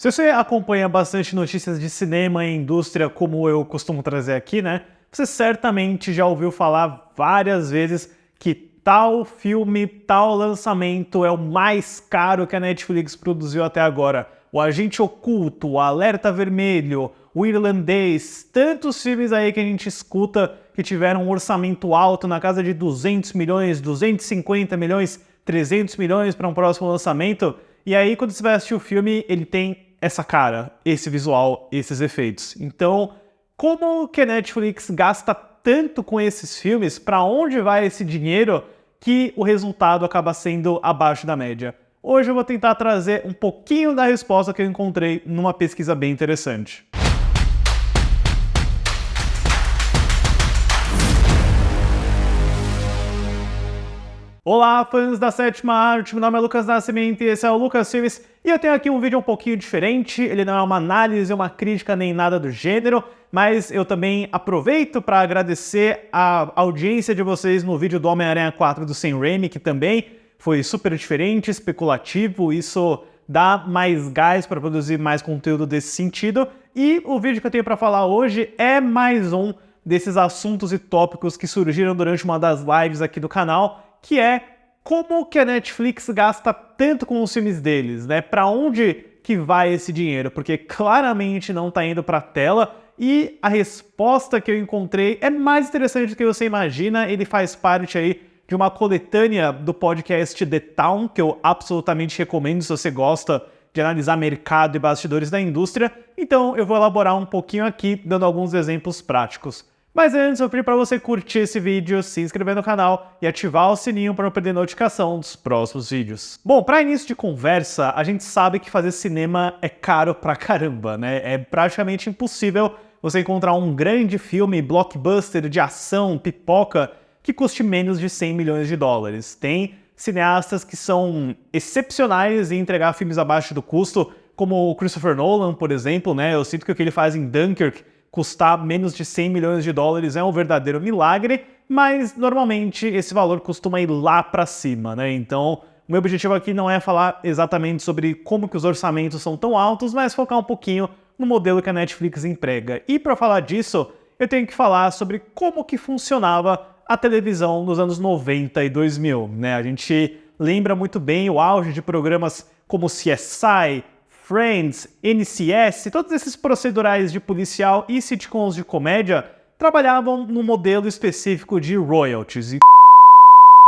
Se você acompanha bastante notícias de cinema e indústria, como eu costumo trazer aqui, né? Você certamente já ouviu falar várias vezes que tal filme, tal lançamento é o mais caro que a Netflix produziu até agora. O Agente Oculto, o Alerta Vermelho, o Irlandês, tantos filmes aí que a gente escuta que tiveram um orçamento alto na casa de 200 milhões, 250 milhões, 300 milhões para um próximo lançamento. E aí, quando você vai assistir o filme, ele tem essa cara, esse visual, esses efeitos. Então, como que a Netflix gasta tanto com esses filmes? Para onde vai esse dinheiro que o resultado acaba sendo abaixo da média? Hoje eu vou tentar trazer um pouquinho da resposta que eu encontrei numa pesquisa bem interessante. Olá, fãs da Sétima Arte, meu nome é Lucas Nascimento e esse é o Lucas Filmes, e eu tenho aqui um vídeo um pouquinho diferente. Ele não é uma análise, uma crítica nem nada do gênero, mas eu também aproveito para agradecer a audiência de vocês no vídeo do Homem-Aranha 4 do Sam Raimi, que também foi super diferente, especulativo, isso dá mais gás para produzir mais conteúdo desse sentido, e o vídeo que eu tenho para falar hoje é mais um desses assuntos e tópicos que surgiram durante uma das lives aqui do canal, que é como que a Netflix gasta tanto com os filmes deles, né? Para onde que vai esse dinheiro? Porque claramente não está indo para a tela, e a resposta que eu encontrei é mais interessante do que você imagina. Ele faz parte aí de uma coletânea do podcast The Town, que eu absolutamente recomendo se você gosta de analisar mercado e bastidores da indústria. Então eu vou elaborar um pouquinho aqui, dando alguns exemplos práticos. Mas antes, eu pedi para você curtir esse vídeo, se inscrever no canal e ativar o sininho para não perder notificação dos próximos vídeos. Bom, para início de conversa, a gente sabe que fazer cinema é caro pra caramba, né? É praticamente impossível você encontrar um grande filme blockbuster de ação, pipoca, que custe menos de 100 milhões de dólares. Tem cineastas que são excepcionais em entregar filmes abaixo do custo, como o Christopher Nolan, por exemplo, né? Eu sinto que o que ele faz em Dunkirk custar menos de 100 milhões de dólares é um verdadeiro milagre, mas normalmente esse valor costuma ir lá para cima, né? Então, o meu objetivo aqui não é falar exatamente sobre como que os orçamentos são tão altos, mas focar um pouquinho no modelo que a Netflix emprega. E para falar disso, eu tenho que falar sobre como que funcionava a televisão nos anos 90 e 2000, né? A gente lembra muito bem o auge de programas como CSI, Friends, NCIS, todos esses procedurais de policial e sitcoms de comédia trabalhavam num modelo específico de royalties. E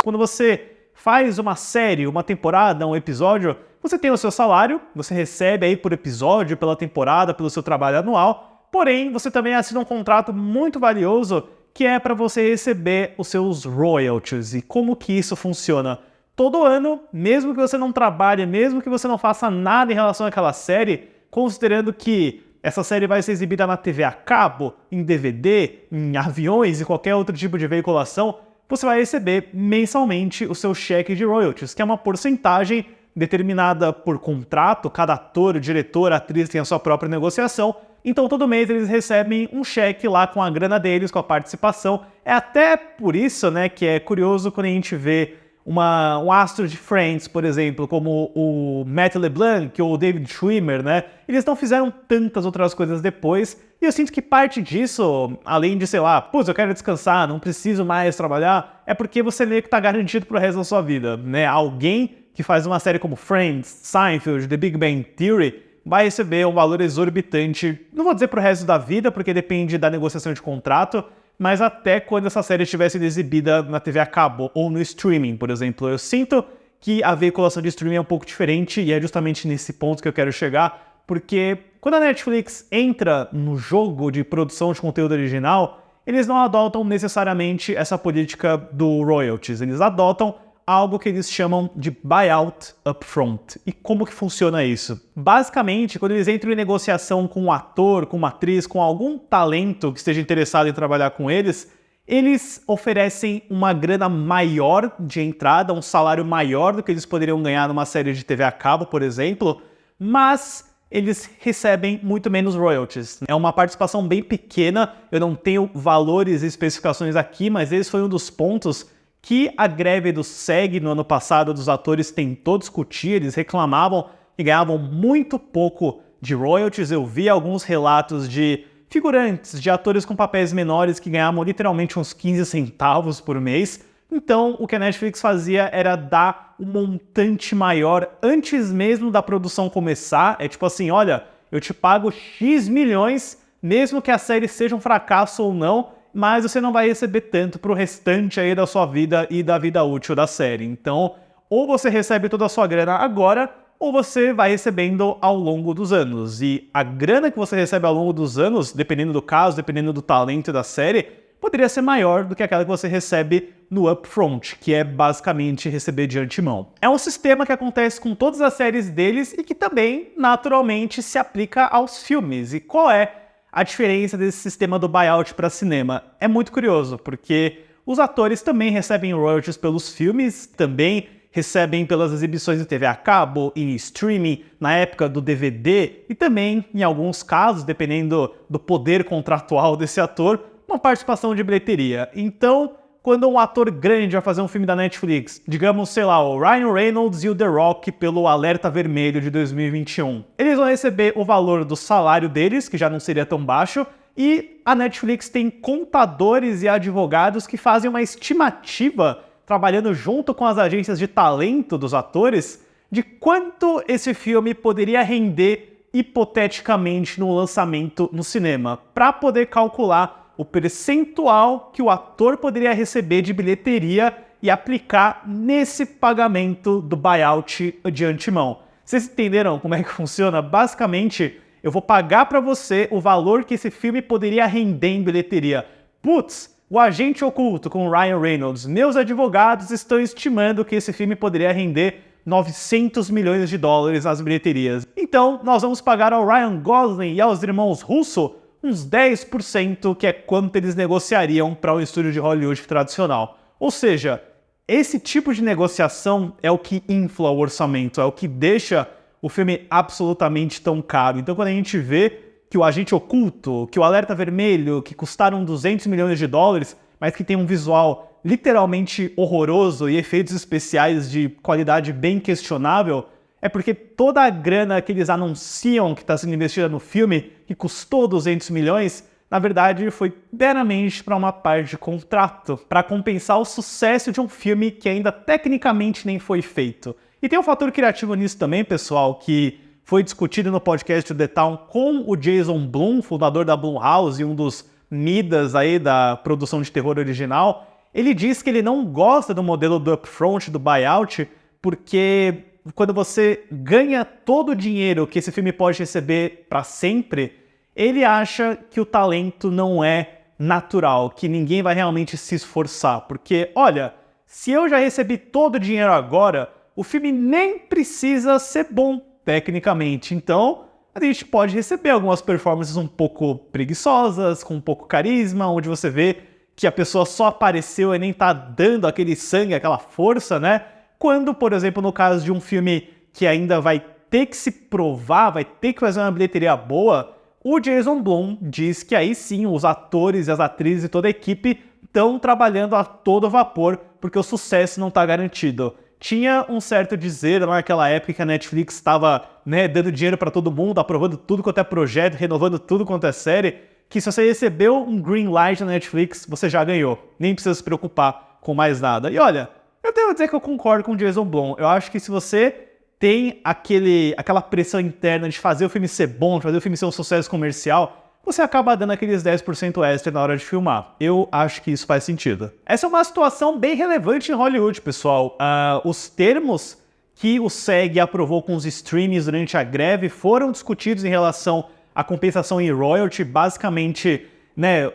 quando você faz uma série, uma temporada, um episódio, você tem o seu salário, você recebe aí por episódio, pela temporada, pelo seu trabalho anual, porém você também assina um contrato muito valioso que é para você receber os seus royalties. E como que isso funciona? Todo ano, mesmo que você não trabalhe, mesmo que você não faça nada em relação àquela série, considerando que essa série vai ser exibida na TV a cabo, em DVD, em aviões e qualquer outro tipo de veiculação, você vai receber mensalmente o seu cheque de royalties, que é uma porcentagem determinada por contrato. Cada ator, diretor, atriz tem a sua própria negociação. Então todo mês eles recebem um cheque lá com a grana deles, com a participação. É até por isso, né, que é curioso quando a gente vê um astro de Friends, por exemplo, como o Matt LeBlanc ou o David Schwimmer, né? Eles não fizeram tantas outras coisas depois, e eu sinto que parte disso, além de, sei lá, putz, eu quero descansar, não preciso mais trabalhar, é porque você meio que tá garantido pro resto da sua vida, né? Alguém que faz uma série como Friends, Seinfeld, The Big Bang Theory, vai receber um valor exorbitante, não vou dizer pro resto da vida, porque depende da negociação de contrato, mas até quando essa série estiver sendo exibida na TV a cabo ou no streaming, por exemplo. Eu sinto que a veiculação de streaming é um pouco diferente, e é justamente nesse ponto que eu quero chegar, porque quando a Netflix entra no jogo de produção de conteúdo original, eles não adotam necessariamente essa política do royalties, eles adotam algo que eles chamam de buyout upfront. E como que funciona isso? Basicamente, quando eles entram em negociação com um ator, com uma atriz, com algum talento que esteja interessado em trabalhar com eles, eles oferecem uma grana maior de entrada, um salário maior do que eles poderiam ganhar numa série de TV a cabo, por exemplo, mas eles recebem muito menos royalties. É uma participação bem pequena, eu não tenho valores e especificações aqui, mas esse foi um dos pontos que a greve do SEG no ano passado dos atores tentou discutir. Eles reclamavam e ganhavam muito pouco de royalties, eu vi alguns relatos de figurantes, de atores com papéis menores que ganhavam literalmente uns 15 centavos por mês. Então, o que a Netflix fazia era dar um montante maior antes mesmo da produção começar. É tipo assim, olha, eu te pago X milhões, mesmo que a série seja um fracasso ou não, mas você não vai receber tanto pro restante aí da sua vida e da vida útil da série. Então, ou você recebe toda a sua grana agora, ou você vai recebendo ao longo dos anos. E a grana que você recebe ao longo dos anos, dependendo do caso, dependendo do talento da série, poderia ser maior do que aquela que você recebe no upfront, que é basicamente receber de antemão. É um sistema que acontece com todas as séries deles e que também, naturalmente, se aplica aos filmes. E qual é a diferença desse sistema do buyout para cinema? É muito curioso, porque os atores também recebem royalties pelos filmes, também recebem pelas exibições de TV a cabo, em streaming, na época do DVD, e também, em alguns casos, dependendo do poder contratual desse ator, uma participação de bilheteria. Então, quando um ator grande vai fazer um filme da Netflix, digamos, sei lá, o Ryan Reynolds e o The Rock pelo Alerta Vermelho de 2021, eles vão receber o valor do salário deles, que já não seria tão baixo, e a Netflix tem contadores e advogados que fazem uma estimativa, trabalhando junto com as agências de talento dos atores, de quanto esse filme poderia render hipoteticamente no lançamento no cinema, para poder calcular o percentual que o ator poderia receber de bilheteria e aplicar nesse pagamento do buyout de antemão. Vocês entenderam como é que funciona? Basicamente, eu vou pagar para você o valor que esse filme poderia render em bilheteria. Putz, O Agente Oculto com Ryan Reynolds. Meus advogados estão estimando que esse filme poderia render 900 milhões de dólares nas bilheterias. Então, nós vamos pagar ao Ryan Gosling e aos irmãos Russo uns 10%, que é quanto eles negociariam para um estúdio de Hollywood tradicional. Ou seja, esse tipo de negociação é o que infla o orçamento, é o que deixa o filme absolutamente tão caro. Então, quando a gente vê que o Agente Oculto, que o Alerta Vermelho, que custaram 200 milhões de dólares, mas que tem um visual literalmente horroroso e efeitos especiais de qualidade bem questionável, é porque toda a grana que eles anunciam que está sendo investida no filme, que custou 200 milhões, na verdade foi meramente para uma parte de contrato, para compensar o sucesso de um filme que ainda tecnicamente nem foi feito. E tem um fator criativo nisso também, pessoal, que foi discutido no podcast The Town com o Jason Blum, fundador da Blumhouse e um dos Midas aí da produção de terror original. Ele diz que ele não gosta do modelo do upfront, do buyout, porque quando você ganha todo o dinheiro que esse filme pode receber para sempre, ele acha que o talento não é natural, que ninguém vai realmente se esforçar. Porque, olha, se eu já recebi todo o dinheiro agora, o filme nem precisa ser bom tecnicamente. Então, a gente pode receber algumas performances um pouco preguiçosas, com um pouco carisma, onde você vê que a pessoa só apareceu e nem tá dando aquele sangue, aquela força, né? Quando, por exemplo, no caso de um filme que ainda vai ter que se provar, vai ter que fazer uma bilheteria boa, o Jason Blum diz que aí sim os atores e as atrizes e toda a equipe estão trabalhando a todo vapor porque o sucesso não está garantido. Tinha um certo dizer naquela época que a Netflix estava, dando dinheiro para todo mundo, aprovando tudo quanto é projeto, renovando tudo quanto é série, que se você recebeu um green light na Netflix, você já ganhou. Nem precisa se preocupar com mais nada. E olha, eu devo dizer que eu concordo com o Jason Blum. Eu acho que se você tem aquela pressão interna de fazer o filme ser bom, de fazer o filme ser um sucesso comercial, você acaba dando aqueles 10% extra na hora de filmar. Eu acho que isso faz sentido. Essa é uma situação bem relevante em Hollywood, pessoal. Os termos que o SEG aprovou com os streamings durante a greve foram discutidos em relação à compensação em royalty. Basicamente,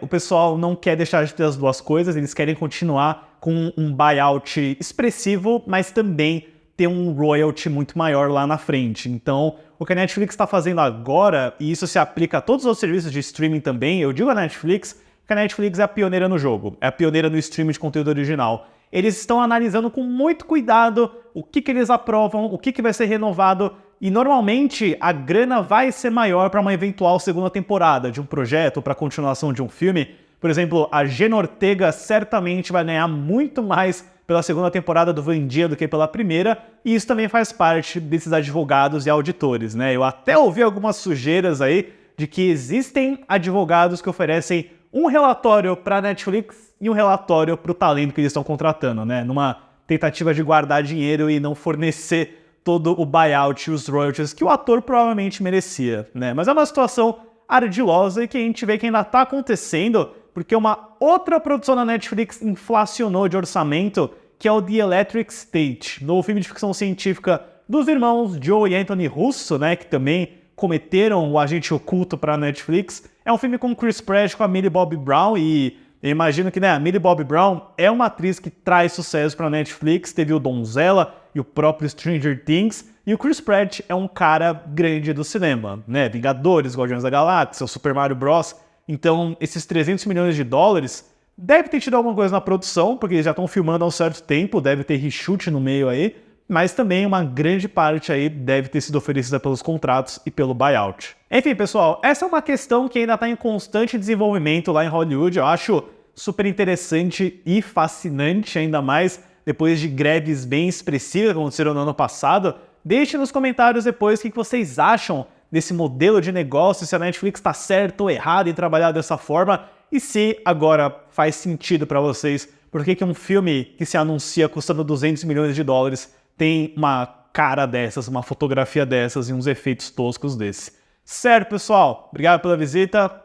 o pessoal não quer deixar de ter as duas coisas, eles querem continuar com um buyout expressivo, mas também ter um royalty muito maior lá na frente. Então, o que a Netflix está fazendo agora, e isso se aplica a todos os outros serviços de streaming também, eu digo a Netflix, que a Netflix é a pioneira no jogo, é a pioneira no streaming de conteúdo original. Eles estão analisando com muito cuidado o que eles aprovam, o que vai ser renovado, e normalmente a grana vai ser maior para uma eventual segunda temporada de um projeto ou para a continuação de um filme. Por exemplo, a Jenna Ortega certamente vai ganhar muito mais pela segunda temporada do Vandinha do que pela primeira, e isso também faz parte desses advogados e auditores, né? Eu até ouvi algumas sujeiras aí de que existem advogados que oferecem um relatório para a Netflix e um relatório para o talento que eles estão contratando, né? Numa tentativa de guardar dinheiro e não fornecer todo o buyout e os royalties que o ator provavelmente merecia, né? Mas é uma situação ardilosa e que a gente vê que ainda está acontecendo porque uma outra produção da Netflix inflacionou de orçamento, que é o The Electric State, novo filme de ficção científica dos irmãos Joe e Anthony Russo, né, que também cometeram o Agente Oculto para a Netflix. É um filme com Chris Pratt, com a Millie Bobby Brown, e eu imagino que, né, a Millie Bobby Brown é uma atriz que traz sucesso para a Netflix, teve o Donzella e o próprio Stranger Things, e o Chris Pratt é um cara grande do cinema, né, Vingadores, Guardiões da Galáxia, o Super Mario Bros. Então, esses 300 milhões de dólares deve ter tido alguma coisa na produção, porque eles já estão filmando há um certo tempo, deve ter reshoot no meio aí, mas também uma grande parte aí deve ter sido oferecida pelos contratos e pelo buyout. Enfim, pessoal, essa é uma questão que ainda está em constante desenvolvimento lá em Hollywood. Eu acho super interessante e fascinante, ainda mais depois de greves bem expressivas que aconteceram no ano passado. Deixe nos comentários depois o que vocês acham desse modelo de negócio, se a Netflix está certo ou errado em trabalhar dessa forma, e se agora faz sentido para vocês, por que um filme que se anuncia custando 200 milhões de dólares tem uma cara dessas, uma fotografia dessas e uns efeitos toscos desse. Certo, pessoal? Obrigado pela visita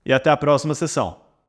e até a próxima sessão.